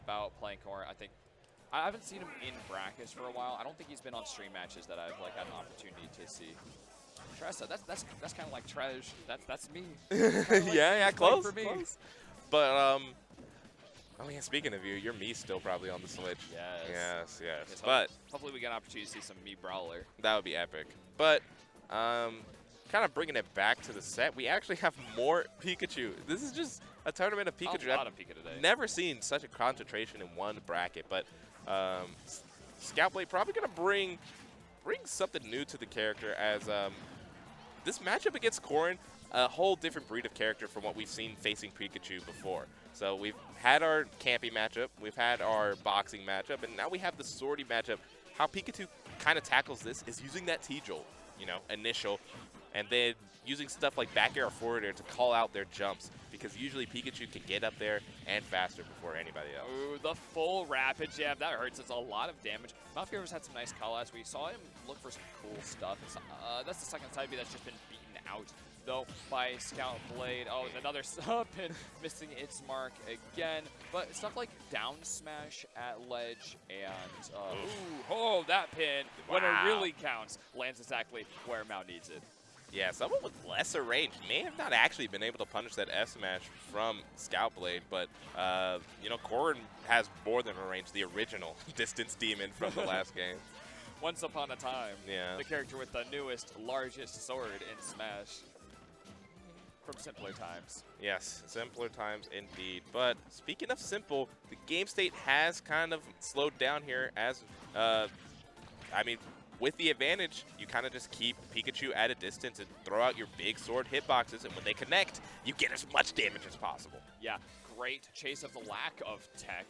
about playing Corin. I think I haven't seen him in brackets for a while. I don't think he's been on stream matches that I've like had an opportunity to see. Tressa, that's kind of like Tresh. That's me. Like yeah, close, for me. close. But oh yeah, speaking of you, your Mii's still probably on the Switch. Yes. Yes. But hopefully we get an opportunity to see some Mii Brawler. that would be epic. But kind of bringing it back to the set, we actually have more Pikachu. This is just a tournament of Pikachu. A lot of Pika today. Never seen such a concentration in one bracket. But Scoutblade probably gonna bring something new to the character as this matchup against Corin, a whole different breed of character from what we've seen facing Pikachu before. So we've had our campy matchup, we've had our boxing matchup, and now we have the swordy matchup. How Pikachu kind of tackles this is using that T-Jolt, you know, initial, and then using stuff like back air or forward air to call out their jumps, because usually Pikachu can get up there and faster before anybody else. Ooh, the full rapid jab, that hurts. It's a lot of damage. Maofever's had some nice call-outs. We saw him look for some cool stuff. That's the second side B that's just been beaten out, though, by Scoutblade. Oh, another sub-pin, missing its mark again. But stuff like down smash at ledge and, oh, that pin, when it really counts, lands exactly where Mao needs it. Yeah, someone with lesser range may have not actually been able to punish that F smash from Scoutblade, but you know, Corin has more than a range, the original distance demon from the last game. Once upon a time, yeah, the character with the newest, largest sword in Smash. From simpler times. Yes, simpler times indeed. But speaking of simple, the game state has kind of slowed down here as, I mean, with the advantage, you kind of just keep Pikachu at a distance and throw out your big sword hitboxes, and when they connect, you get as much damage as possible. Yeah, great chase of the lack of tech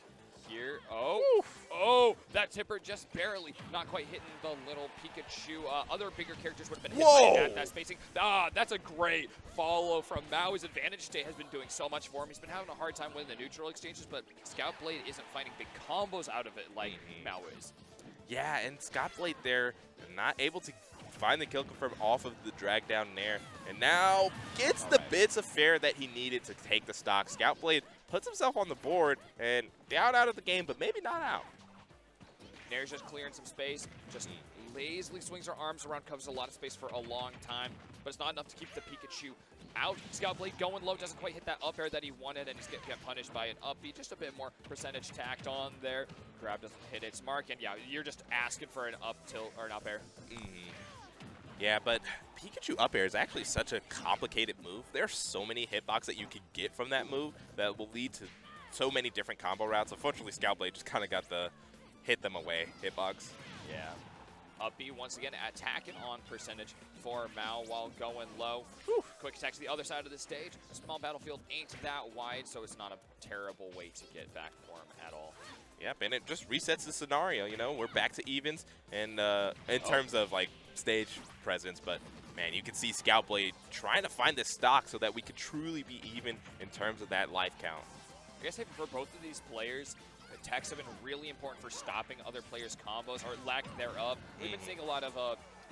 here. Oh, that tipper just barely, not quite hitting the little Pikachu. Other bigger characters would have been hit by that spacing. That's a great follow from Mao. His advantage state has been doing so much for him. He's been having a hard time winning the neutral exchanges, but Scoutblade isn't finding big combos out of it like Mao is. Yeah, and Scoutblade there, not able to find the kill confirm off of the drag down nair, and now gets the bits of fair that he needed to take the stock. Scoutblade puts himself on the board and down out of the game, but maybe not out. Nair's just clearing some space, just lazily swings her arms around, covers a lot of space for a long time, but it's not enough to keep the Pikachu out. Scoutblade going low, doesn't quite hit that up air that he wanted, and he's getting punished by an up B. Just a bit more percentage tacked on there. Grab doesn't hit its mark, and yeah, you're just asking for an up tilt or an up air. Yeah, but Pikachu up air is actually such a complicated move. There are so many hitbox that you can get from that move that will lead to so many different combo routes. Unfortunately, Scoutblade just kind of got the hit them away hitbox. Yeah. Up B once again attacking on percentage for Mao while going low. Quick attack to the other side of the stage. A small battlefield ain't that wide, so it's not a terrible way to get back for him at all. Yep, and it just resets the scenario, you know, we're back to evens and in terms of like stage presence, but man, you can see Scoutblade trying to find this stock so that we could truly be even in terms of that life count. I guess for both of these players, attacks have been really important for stopping other players' combos or lack thereof. We've been seeing a lot of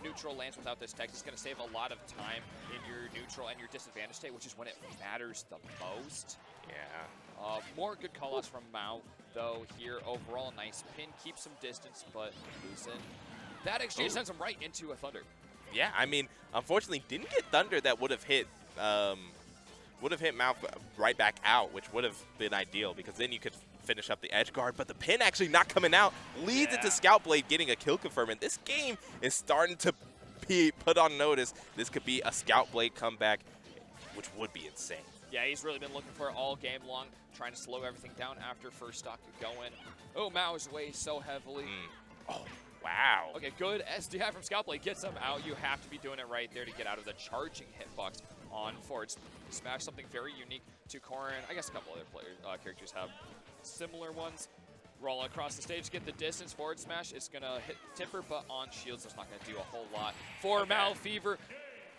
neutral lands without this tech. It's going to save a lot of time in your neutral and your disadvantage state, which is when it matters the most. Yeah. More good callouts from Mao, though, here. Overall, nice pin. Keeps some distance, but loosen. That exchange sends him right into a Thunder. Yeah, I mean, unfortunately, didn't get Thunder that would have hit Mao right back out, which would have been ideal because then you could finish up the edge guard, but the pin actually not coming out leads into Scoutblade getting a kill confirm, and this game is starting to be put on notice. This could be a Scoutblade comeback, which would be insane. Yeah, he's really been looking for it all game long, trying to slow everything down after first stock going. Oh, Mao's away so heavily. Oh, wow. Okay, good SDI from Scoutblade gets him out. You have to be doing it right there to get out of the charging hitbox on forward smash, something very unique to Corin. I guess a couple other characters have similar ones. Roll across the stage, get the distance, forward smash. It's going to hit Tipper, but on shields, it's not going to do a whole lot. For Maofever,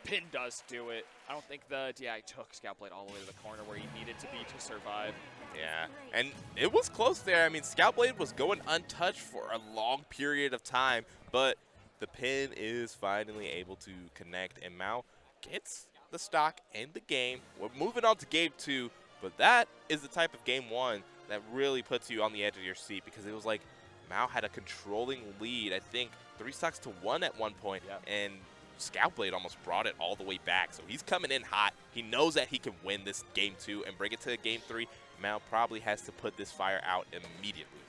pin does do it. I don't think the DI took Scoutblade all the way to the corner where he needed to be to survive. Yeah, and it was close there. I mean, Scoutblade was going untouched for a long period of time, but the pin is finally able to connect, and Mao gets the stock in the game. We're moving on to game 2, but that is the type of game 1 that really puts you on the edge of your seat, because it was like Mao had a controlling lead, I think 3 stocks to 1 at one point, and Scoutblade almost brought it all the way back. So he's coming in hot. He knows that he can win this game 2 and bring it to game 3. Mao probably has to put this fire out immediately.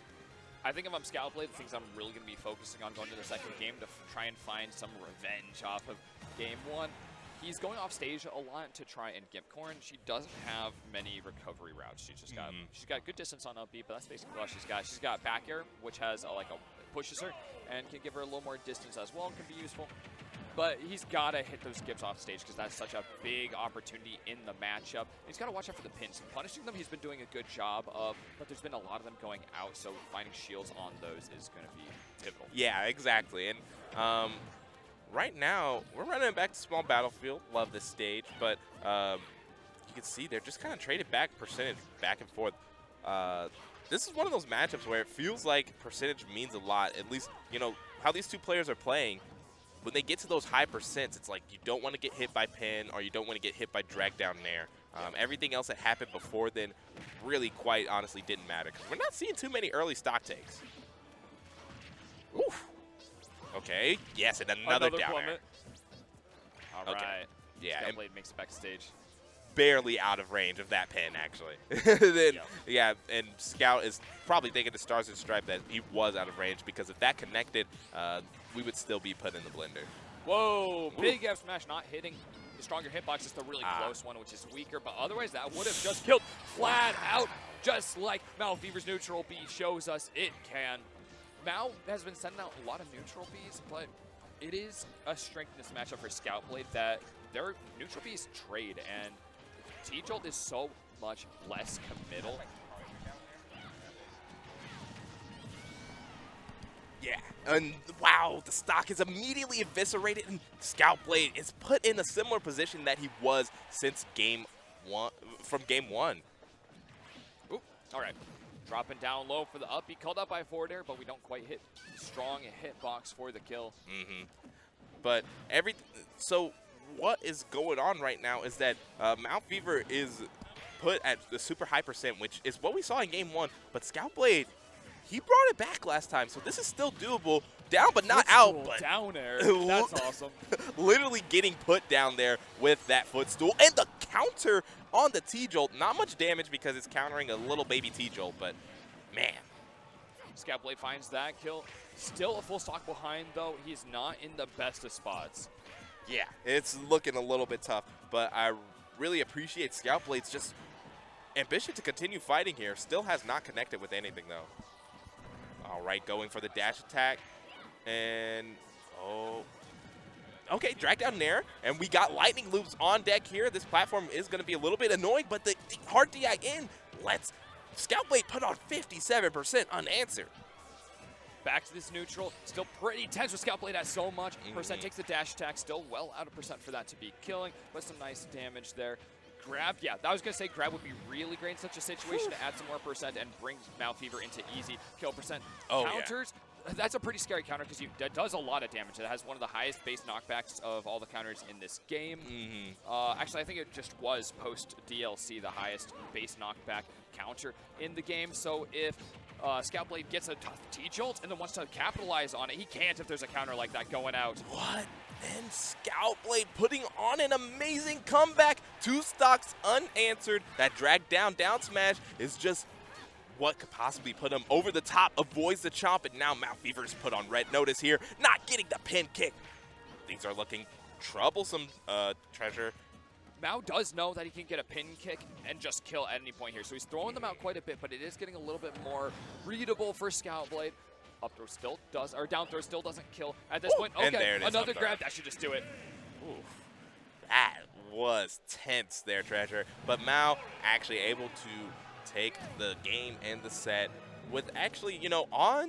I think if I'm Scoutblade, the things I'm really going to be focusing on going to the second game to try and find some revenge off of game 1. He's going off stage a lot to try and gimp Corin. She doesn't have many recovery routes. She's got good distance on up B, but that's basically all she's got. She's got back air, which has pushes her and can give her a little more distance as well, can be useful. But he's got to hit those gips off stage because that's such a big opportunity in the matchup. He's got to watch out for the pins. Punishing them, he's been doing a good job of, but there's been a lot of them going out, so finding shields on those is going to be pivotal. Yeah, exactly. And right now, we're running back to small battlefield. Love this stage, but you can see they're just kind of traded back percentage back and forth. This is one of those matchups where it feels like percentage means a lot. At least, you know, how these two players are playing. When they get to those high percents, it's like you don't want to get hit by pin or you don't want to get hit by drag down nair. Everything else that happened before then really quite honestly didn't matter, because we're not seeing too many early stock takes. Oof. Okay, yes, and another down air. All right. Yeah, Scoutblade makes it backstage. Barely out of range of that pin, actually. Then, yeah, and Scout is probably thinking the Stars and Stripe that he was out of range, because if that connected, we would still be put in the blender. Whoa, big F smash not hitting the stronger hitbox, just a really close one, which is weaker, but otherwise that would have just killed flat out, just like Maofever's neutral B shows us it can. Mao has been sending out a lot of neutral Bs, but it is a strength in this matchup for Scoutblade that their neutral Bs trade, and T-Jolt is so much less committal. Yeah, and wow, the stock is immediately eviscerated, and Scoutblade is put in a similar position that he was since game 1, from game 1. Ooh, all right. Dropping down low for the up. He called out by forward air, but we don't quite hit strong hitbox for the kill. But so what is going on right now is that Maofever is put at the super high percent, which is what we saw in game 1. But Scoutblade, he brought it back last time, so this is still doable. Down but not out. But down air. That's awesome. Literally getting put down there with that footstool. And the counter on the T-Jolt. Not much damage because it's countering a little baby T-Jolt, but man. Scoutblade finds that kill. Still a full stock behind, though. He's not in the best of spots. Yeah, it's looking a little bit tough, but I really appreciate Scoutblade's just ambition to continue fighting here. Still has not connected with anything, though. All right, going for the dash attack. And, okay, drag down nair. And we got lightning loops on deck here. This platform is going to be a little bit annoying, but the hard DI in lets Scoutblade put on 57% unanswered. Back to this neutral. Still pretty tense with Scoutblade at so much. Percent takes the dash attack. Still well out of percent for that to be killing. But some nice damage there. Grab, yeah, I was going to say grab would be really great in such a situation to add some more percent and bring Maofever into easy kill percent. Counters, that's a pretty scary counter because that does a lot of damage. It has one of the highest base knockbacks of all the counters in this game. Actually, I think it just was post-DLC the highest base knockback counter in the game. So if Scoutblade gets a tough T-Jolt and then wants to capitalize on it, he can't if there's a counter like that going out. What? And Scoutblade putting on an amazing comeback. 2 stocks unanswered. That drag down smash is just what could possibly put him over the top, avoids the chomp, and now Maofever's put on red notice here, not getting the pin kick. Things are looking troublesome, Treasure. Mao does know that he can get a pin kick and just kill at any point here, so he's throwing them out quite a bit, but it is getting a little bit more readable for Scoutblade. Up throw still does, or down throw still doesn't kill at this point. Okay, another grab, that should just do it. Ooh, that was tense there, Treasure. But Mao actually able to take the game and the set with actually, you know, on